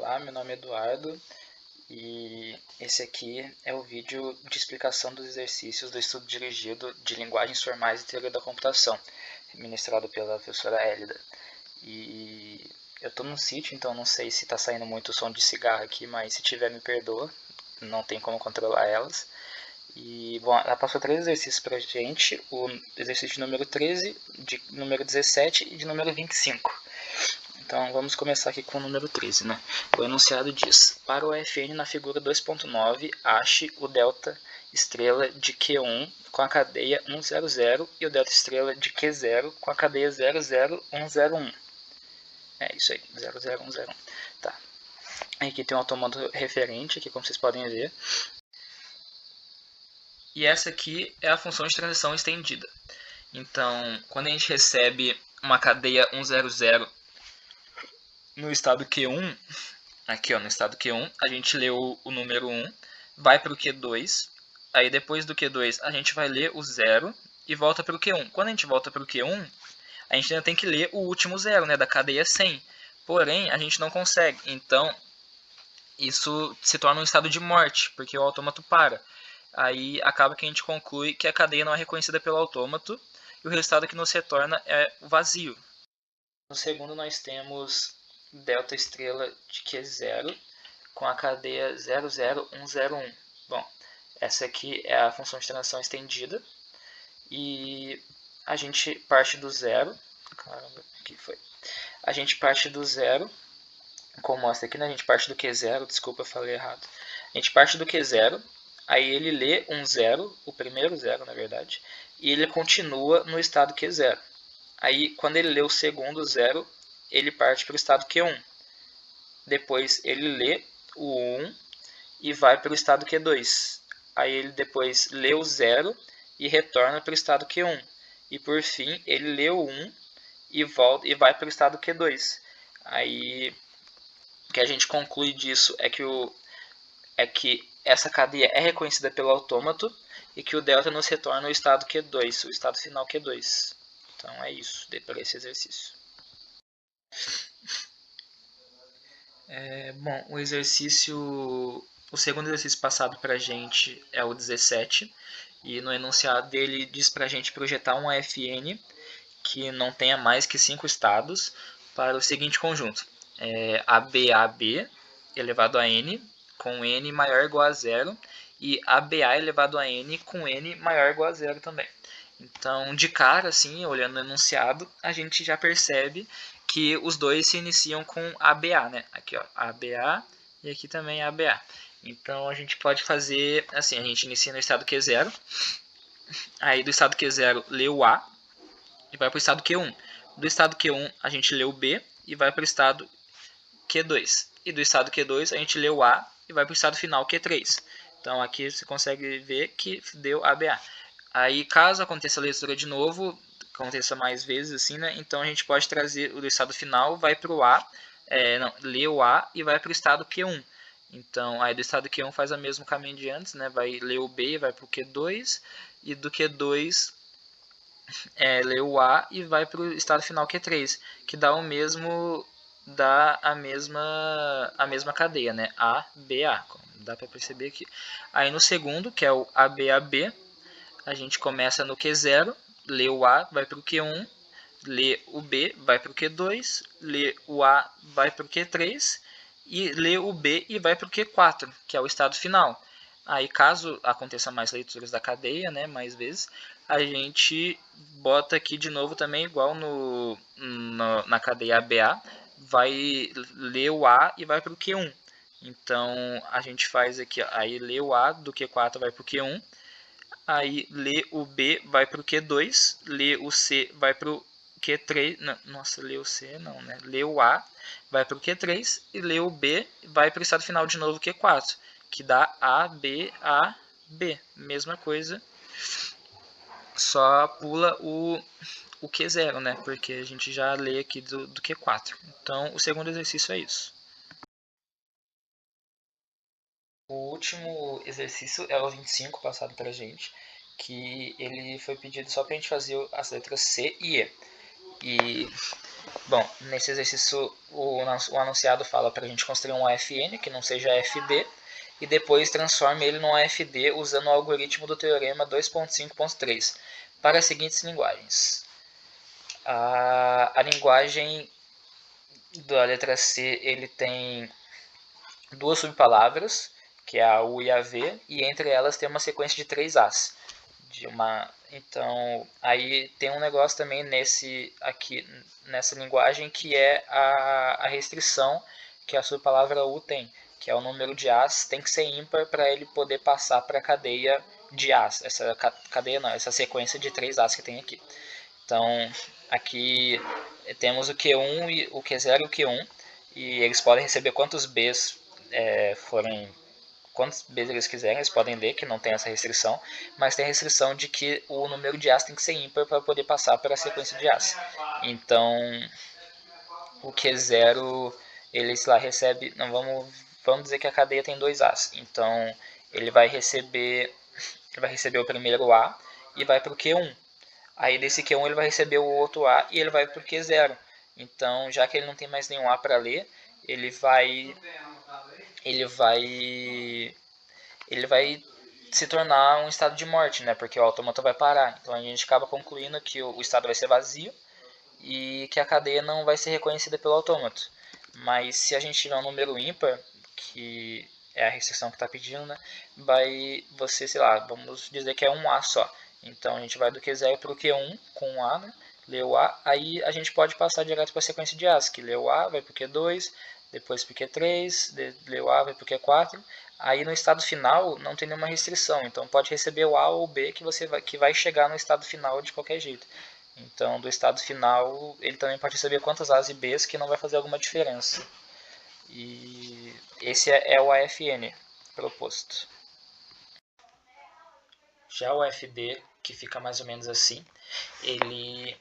Olá, meu nome é Eduardo e esse aqui é o vídeo de explicação dos exercícios do estudo dirigido de linguagens formais e teoria da computação, ministrado pela professora Hélida. E eu estou num sítio, então não sei se está saindo muito som de cigarro aqui, mas se tiver me perdoa, não tem como controlar elas. E, bom, ela passou 3 exercícios pra gente, o exercício de número 13, de número 17 e de número 25. Então vamos começar aqui com o número 13, né? O enunciado diz: para o fn na figura 2.9, ache o delta estrela de Q1 com a cadeia 100 e o delta estrela de Q0 com a cadeia 00101. É isso aí, 00101. Tá. Aqui tem um autômato referente, aqui como vocês podem ver. E essa aqui é a função de transição estendida. Então, quando a gente recebe uma cadeia 100 no estado Q1, aqui ó, no estado Q1, a gente lê o número 1, vai para o Q2, aí depois do Q2 a gente vai ler o 0 e volta para o Q1. Quando a gente volta para o Q1, a gente ainda tem que ler o último 0, né, da cadeia 100. Porém, a gente não consegue, então isso se torna um estado de morte, porque o autômato para. Aí acaba que a gente conclui que a cadeia não é reconhecida pelo autômato e o resultado que nos retorna é o vazio. No segundo nós temos delta estrela de Q0 com a cadeia 00101. Bom, essa aqui é a função de transição estendida e a gente parte do zero. Caramba, aqui foi. A gente parte do zero, como mostra aqui, né? A gente parte do Q0, desculpa, eu falei errado. A gente parte do Q0, aí ele lê um 0, o primeiro 0 na verdade, e ele continua no estado Q0. Aí quando ele lê o segundo 0, ele parte para o estado Q1. Depois ele lê o 1 e vai para o estado Q2. Aí ele depois lê o 0 e retorna para o estado Q1. E por fim ele lê o 1 e volta e vai para o estado Q2. Aí o que a gente conclui disso é que essa cadeia é reconhecida pelo autômato e que o delta nos retorna o estado Q2, o estado final Q2. Então é isso, para esse exercício. Bom, o segundo exercício passado para a gente é o 17, e no enunciado dele diz para a gente projetar um AFN que não tenha mais que 5 estados para o seguinte conjunto: ABAB elevado a n com n maior ou igual a 0 e ABA elevado a n com n maior ou igual a 0 também. Então, de cara, assim, olhando o enunciado, a gente já percebe que os dois se iniciam com ABA, né? Aqui, ó, ABA e aqui também ABA. Então, a gente pode fazer assim, a gente inicia no estado Q0, aí do estado Q0 lê o A e vai para o estado Q1. Do estado Q1 a gente lê o B e vai para o estado Q2. E do estado Q2 a gente lê o A e vai para o estado final Q3. Então, aqui você consegue ver que deu ABA. Aí, caso aconteça a leitura de novo, aconteça mais vezes, assim, né? Então a gente pode trazer o estado final, vai para o A, lê o A e vai para o estado Q1. Então, aí do estado Q1 faz o mesmo caminho de antes, né? Vai ler o B e vai para o Q2, e do Q2 lê o A e vai para o estado final Q3, que dá a mesma cadeia, né? A, B, A, como dá para perceber aqui. Aí no segundo, que é o ABAB, a gente começa no Q0, lê o A, vai para o Q1, lê o B, vai para o Q2, lê o A, vai para o Q3 e lê o B e vai para o Q4, que é o estado final. Aí, caso aconteça mais leituras da cadeia, né, mais vezes, a gente bota aqui de novo também, igual na cadeia ABA, vai ler o A e vai para o Q1. Então, a gente faz aqui, ó, aí lê o A do Q4 vai para o Q1, aí lê o B vai para o Q2, lê o C vai para o Q3, não, nossa, lê o C não, né? Lê o A vai para o Q3 e lê o B vai para o estado final de novo Q4, que dá A, B, A, B, mesma coisa, só pula o Q0, né? Porque a gente já lê aqui do Q4. Então, o segundo exercício é isso. O último exercício é o 25 passado para a gente, que ele foi pedido só para a gente fazer as letras C e E. E Bom, nesse exercício o anunciado fala para a gente construir um AFN que não seja AFD e depois transforme ele num AFD usando o algoritmo do teorema 2.5.3 para as seguintes linguagens. A linguagem da letra C ele tem duas subpalavras, que é a U e a V, e entre elas tem uma sequência de 3 As. Então, aí tem um negócio também nessa linguagem que é a restrição que a subpalavra U tem, que é o número de As tem que ser ímpar para ele poder passar para a cadeia de As. Essa cadeia não, essa sequência de 3 As que tem aqui. Então, aqui temos o Q1, o Q0 e o Q1, e eles podem receber quantos Bs forem quantos Bs eles quiserem, eles podem ler que não tem essa restrição, mas tem a restrição de que o número de As tem que ser ímpar para poder passar para a sequência de As. Então, o Q0, ele lá recebe, não vamos dizer que a cadeia tem 2 As. Então, ele vai receber o primeiro A e vai para o Q1. Aí desse Q1 ele vai receber o outro A e ele vai para o Q0. Então, já que ele não tem mais nenhum A para ler, ele vai se tornar um estado de morte, né? Porque o autômato vai parar. Então a gente acaba concluindo que o estado vai ser vazio e que a cadeia não vai ser reconhecida pelo autômato. Mas se a gente tiver um número ímpar, que é a restrição que está pedindo, né? Vai você, sei lá, vamos dizer que é um A só. Então a gente vai do Q0 para o Q1 com um A, né? Lê o A, aí a gente pode passar direto para a sequência de As, que lê o A, vai para o Q2, depois para o Q3, lê o A, vai para o Q4. Aí no estado final não tem nenhuma restrição, então pode receber o A ou o B que vai chegar no estado final de qualquer jeito. Então, do estado final, ele também pode receber quantas A's e B's que não vai fazer alguma diferença. E esse é o AFN proposto. Já o AFD, que fica mais ou menos assim, ele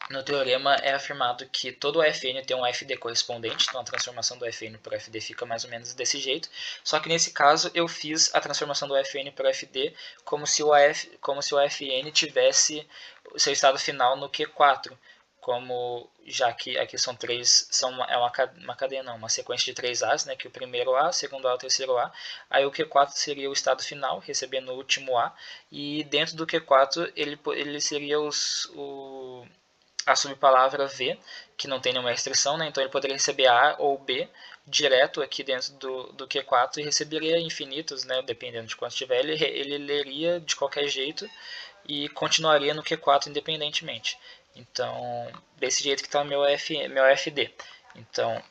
no teorema é afirmado que todo AFN tem um AFD correspondente, então a transformação do AFN para o AFD fica mais ou menos desse jeito. Só que nesse caso eu fiz a transformação do AFN para o AFD como se o AFN tivesse o seu estado final no Q4, como já que aqui são uma cadeia não, uma sequência de 3 As, né, que o primeiro A, o segundo A, o terceiro A, aí o Q4 seria o estado final, recebendo o último A, e dentro do Q4 ele seria a subpalavra V, que não tem nenhuma restrição, né? Então ele poderia receber A ou B direto aqui dentro do Q4 e receberia infinitos, né? Dependendo de quanto tiver, ele leria de qualquer jeito e continuaria no Q4 independentemente. Então, desse jeito que está meu AFD. Então,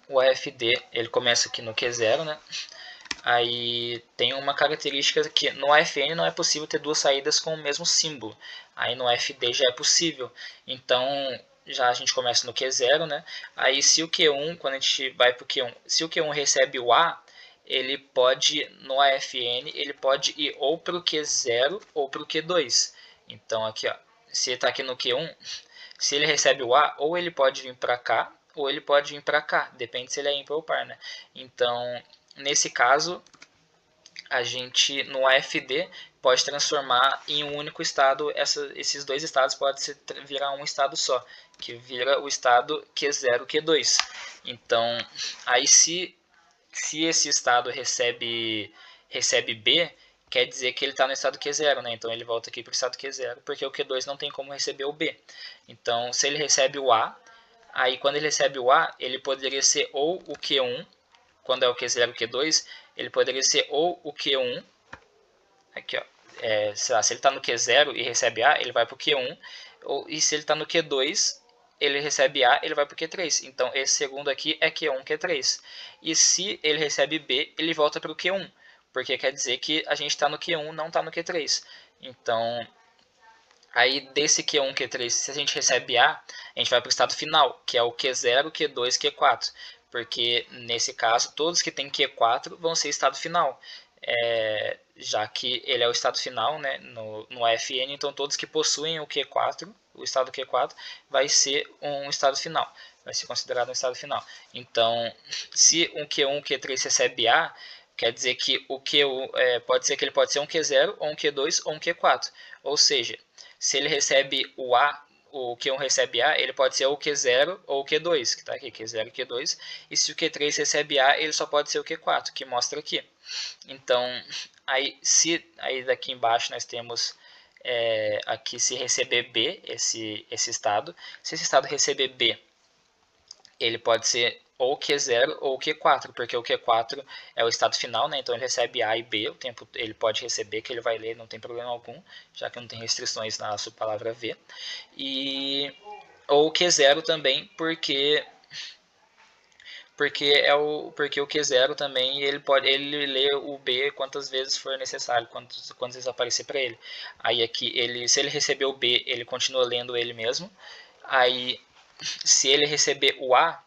o AFD ele começa aqui no Q0, né? Aí tem uma característica que no AFN não é possível ter duas saídas com o mesmo símbolo. Aí no AFD já é possível. Então já a gente começa no Q0, né? Aí se o Q1, quando a gente vai para o Q1, se o Q1 recebe o A, ele pode, no AFN, ele pode ir ou para o Q0 ou para o Q2. Então aqui, ó, se ele está aqui no Q1, se ele recebe o A, ou ele pode vir para cá, ou ele pode vir para cá. Depende se ele é ímpar ou par, né? Então, nesse caso, a gente no AFD pode transformar em um único estado. Esses dois estados podem virar um estado só, que vira o estado Q0, Q2. Então, aí se esse estado recebe B, quer dizer que ele está no estado Q0, né? Então ele volta aqui para o estado Q0, porque o Q2 não tem como receber o B. Então, se ele recebe o A, aí quando ele recebe o A, ele poderia ser ou o Q1, quando é o Q0 e o Q2, ele poderia ser ou o Q1, aqui ó, sei lá, se ele está no Q0 e recebe A, ele vai para o Q1, e se ele está no Q2, ele recebe A, ele vai para o Q3. Então esse segundo aqui é Q1, Q3. E se ele recebe B, ele volta para o Q1, porque quer dizer que a gente está no Q1, não está no Q3. Então, aí desse Q1, Q3, se a gente recebe A, a gente vai para o estado final, que é o Q0, Q2, Q4. Porque nesse caso, todos que têm Q4 vão ser estado final. Já que ele é o estado final, né, no AFN, então todos que possuem o Q4, o estado Q4, vai ser um estado final. Vai ser considerado um estado final. Então, se um Q1, Q3 recebe A, quer dizer que o Q1 pode ser que ele pode ser um Q0, ou um Q2, ou um Q4. Ou seja, se ele recebe o A, o Q1 recebe A, ele pode ser ou o Q0 ou o Q2, que está aqui, Q0 e Q2. E se o Q3 recebe A, ele só pode ser o Q4, que mostra aqui. Então, aí daqui embaixo nós temos aqui se receber B, esse estado. Se esse estado receber B, ele pode ser ou Q0 ou Q4, porque o Q4 é o estado final, né? Então ele recebe A e B, o tempo ele pode receber, que ele vai ler, não tem problema algum, já que não tem restrições na subpalavra V. Ou Q0 também, porque o Q0 também ele lê o B quantas vezes for necessário, quantas vezes aparecer para ele. Aí aqui se ele receber o B, ele continua lendo ele mesmo. Aí se ele receber o A,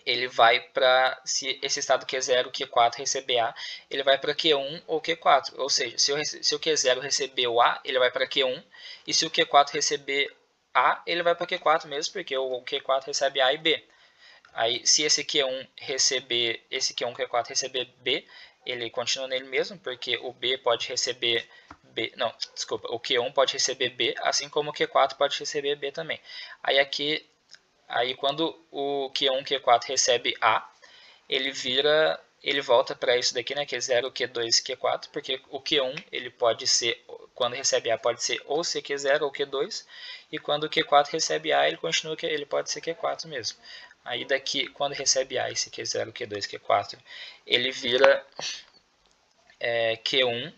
ele vai para, se esse estado Q0, Q4 receber A, ele vai para Q1 ou Q4. Ou seja, se o Q0 receber o A, ele vai para Q1, e se o Q4 receber A, ele vai para Q4 mesmo, porque o Q4 recebe A e B. Aí, se esse Q1 Q4 receber B, ele continua nele mesmo, porque o B pode receber B, não, desculpa, o Q1 pode receber B, assim como o Q4 pode receber B também. Aí quando o Q1, Q4 recebe A, ele volta para isso daqui, né, Q0, Q2, Q4, porque o Q1, ele pode ser, quando recebe A, pode ser ou ser Q0 ou Q2, e quando o Q4 recebe A, ele pode ser Q4 mesmo. Aí daqui, quando recebe A, esse Q0, Q2, Q4, ele vira Q1,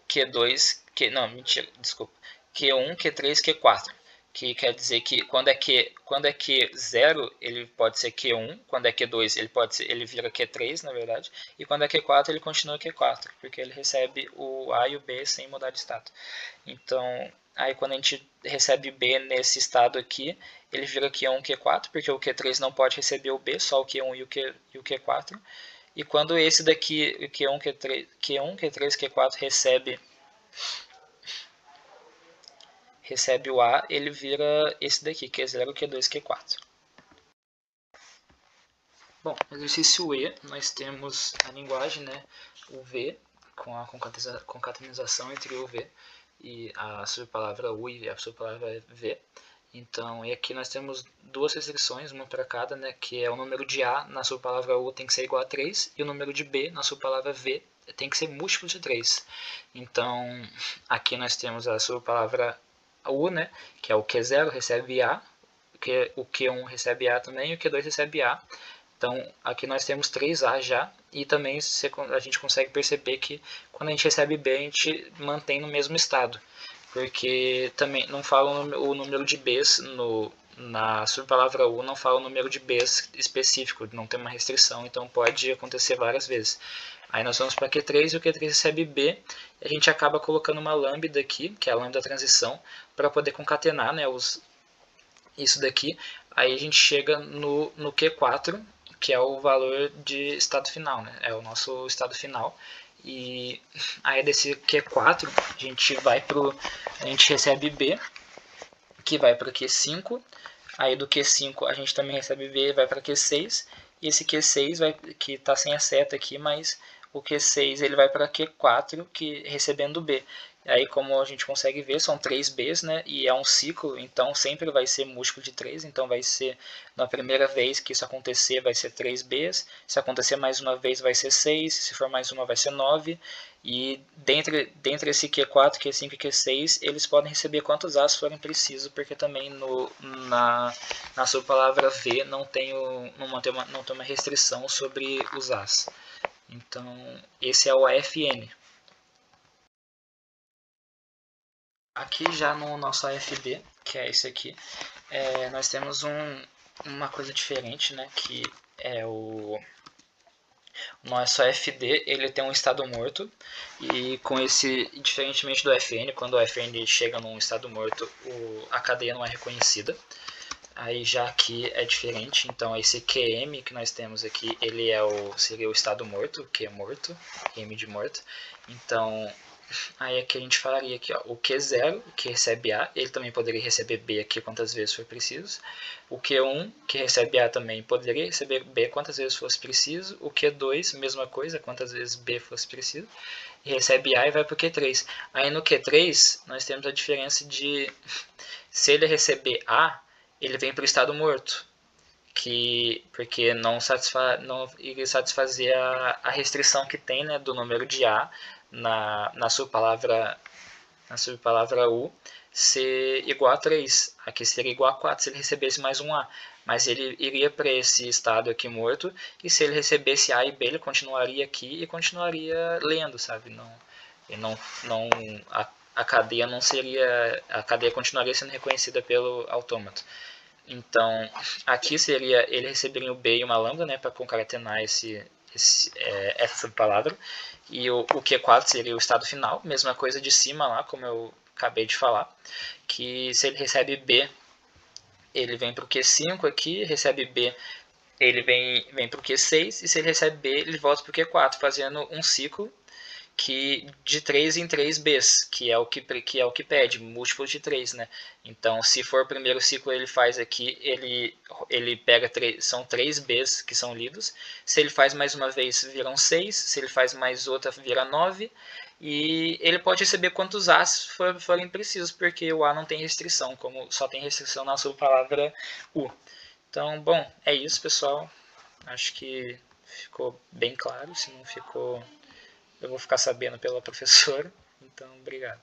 Q2, Q1, Q3, Q4. Que quer dizer que quando é Q0, ele pode ser Q1, quando é Q2, ele vira Q3, na verdade, e quando é Q4, ele continua Q4, porque ele recebe o A e o B sem mudar de estado. Então, aí quando a gente recebe B nesse estado aqui, ele vira Q1, Q4, porque o Q3 não pode receber o B, só o Q1 e o Q4. E quando esse daqui, o Q1, Q3, Q4 recebe o A, ele vira esse daqui, Q0, Q2, Q4. Bom, no exercício E, nós temos a linguagem, né, o V, com a concatenação entre o V e a subpalavra U e a subpalavra V. Então, e aqui nós temos duas restrições, uma para cada, né, que é o número de A na subpalavra U tem que ser igual a 3 e o número de B na subpalavra V tem que ser múltiplo de 3. Então, aqui nós temos a subpalavra U, né, que é o Q0 recebe A, o Q1 recebe A também e o Q2 recebe A. Então, aqui nós temos 3A já, e também a gente consegue perceber que quando a gente recebe B, a gente mantém no mesmo estado, porque também não fala o número de Bs na subpalavra U, não fala o número de Bs específico, não tem uma restrição, então pode acontecer várias vezes. Aí nós vamos para Q3 e o Q3 recebe B, e a gente acaba colocando uma lambda aqui, que é a lambda da transição, para poder concatenar, né, isso daqui. Aí a gente chega no Q4, que é o valor de estado final, né? É o nosso estado final. E aí desse Q4 a gente recebe B, que vai para Q5. Aí do Q5 a gente também recebe B, vai para Q6. E esse Q6 que está sem a seta aqui, mas o Q6 ele vai para Q4, que recebendo B. Aí, como a gente consegue ver, são 3 Bs, né? E é um ciclo, então sempre vai ser múltiplo de 3. Então vai ser, na primeira vez que isso acontecer, vai ser 3 Bs. Se acontecer mais uma vez, vai ser 6. Se for mais uma, vai ser 9. E dentre esse Q4, Q5 e Q6, eles podem receber quantos As forem preciso, porque também na sua palavra V não tem uma restrição sobre os As. Então, esse é o AFN. Aqui já no nosso AFB, que é esse aqui, nós temos uma coisa diferente, né, que é o nosso AFD, ele tem um estado morto, e com esse, diferentemente do FN, quando o FN chega num estado morto, a cadeia não é reconhecida. Aí já aqui é diferente, então esse QM que nós temos aqui, ele seria o estado morto, Q morto, M de morto. Então aí aqui a gente falaria aqui, ó, o Q0, que recebe A, ele também poderia receber B aqui quantas vezes for preciso. O Q1, que recebe A também, poderia receber B quantas vezes fosse preciso. O Q2, mesma coisa, quantas vezes B fosse preciso. E recebe A e vai para o Q3. Aí no Q3, nós temos a diferença de, se ele receber A, ele vem para o estado morto, porque não iria satisfazer a restrição que tem, né, do número de A na subpalavra U ser igual a 3. Aqui seria igual a 4 se ele recebesse mais um A. Mas ele iria para esse estado aqui morto, e se ele recebesse A e B, ele continuaria aqui e continuaria lendo, sabe? Não, a cadeia não seria. A cadeia continuaria sendo reconhecida pelo autômato. Então, aqui seria, ele receberia o B e uma lambda, né, para concatenar essa subpalavra. E o Q4 seria o estado final, mesma coisa de cima lá, como eu acabei de falar, que se ele recebe B, ele vem para o Q5 aqui, recebe B, ele vem para o Q6, e se ele recebe B, ele volta para o Q4, fazendo um ciclo de 3 em 3 Bs, que é o que pede, múltiplos de 3, né? Então, se for o primeiro ciclo ele faz aqui, ele pega, são 3 Bs que são lidos. Se ele faz mais uma vez, viram 6. Se ele faz mais outra, vira 9. E ele pode receber quantos As forem precisos, porque o A não tem restrição, como só tem restrição na sua palavra U. Então, bom, é isso, pessoal. Acho que ficou bem claro. Se não ficou, eu vou ficar sabendo pela professora. Então, obrigado.